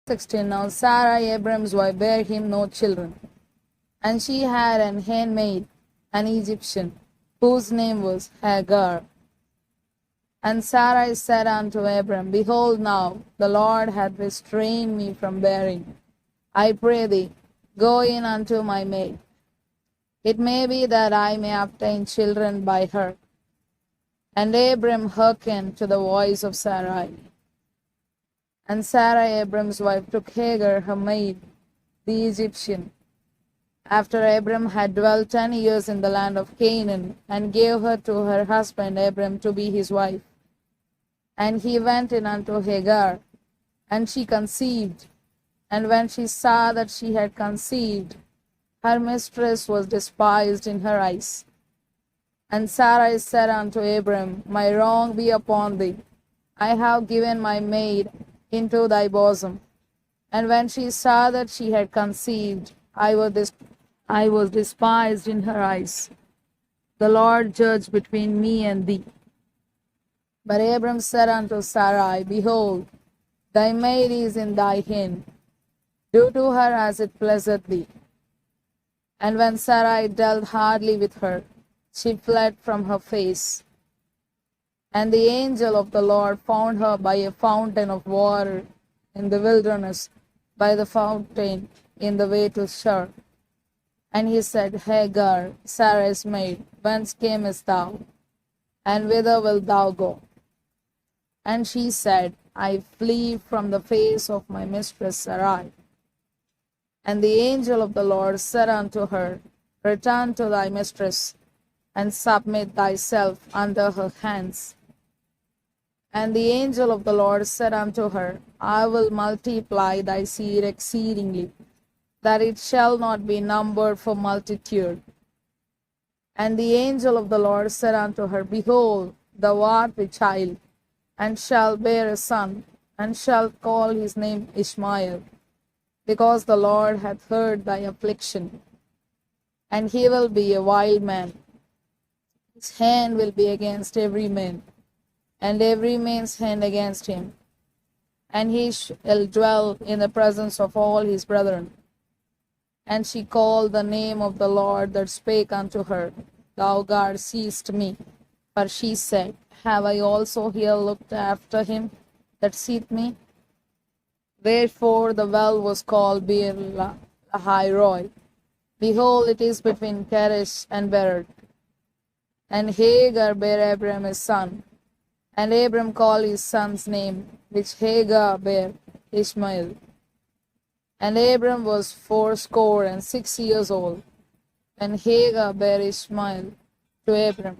16. Now Sarah, Abram's wife, bare him no children. And she had an handmaid, an Egyptian, whose name was Hagar. And Sarai said unto Abram, Behold now, the Lord hath restrained me from bearing. I pray thee, go in unto my maid. It may be that I may obtain children by her. And Abram hearkened to the voice of Sarai. And Sarai, Abram's wife, took Hagar, her maid, the Egyptian, after Abram had dwelt 10 years in the land of Canaan, and gave her to her husband Abram to be his wife. And he went in unto Hagar, and she conceived. And when she saw that she had conceived, her mistress was despised in her eyes. And Sarai said unto Abram, My wrong be upon thee. I have given my maid into thy bosom. And when she saw that she had conceived, I was despised in her eyes. The Lord judge between me and thee. But Abram said unto Sarai, Behold, thy maid is in thy hand. Do to her as it pleaseth thee. And when Sarai dealt hardly with her, she fled from her face. And the angel of the Lord found her by a fountain of water in the wilderness, by the fountain in the way to Shur. And he said, Hagar, Sarai's maid, whence camest thou? And whither wilt thou go? And she said, I flee from the face of my mistress Sarai. And the angel of the Lord said unto her, Return to thy mistress, and submit thyself under her hands. And the angel of the Lord said unto her, I will multiply thy seed exceedingly, that it shall not be numbered for multitude. And the angel of the Lord said unto her, Behold, thou art with child, and shalt bear a son, and shalt call his name Ishmael, because the Lord hath heard thy affliction. And he will be a wild man. His hand will be against every man, and every man's hand against him. And he shall dwell in the presence of all his brethren. And she called the name of the Lord that spake unto her, Thou God seest me. For she said, Have I also here looked after him that seeth me? Therefore the well was called Beer-lahai-roi. Behold, it is between Kadesh and Bered. And Hagar bare Abram his son. And Abram called his son's name, which Hagar bare, Ishmael. And Abram was 86 years old, and Hagar bare Ishmael to Abram.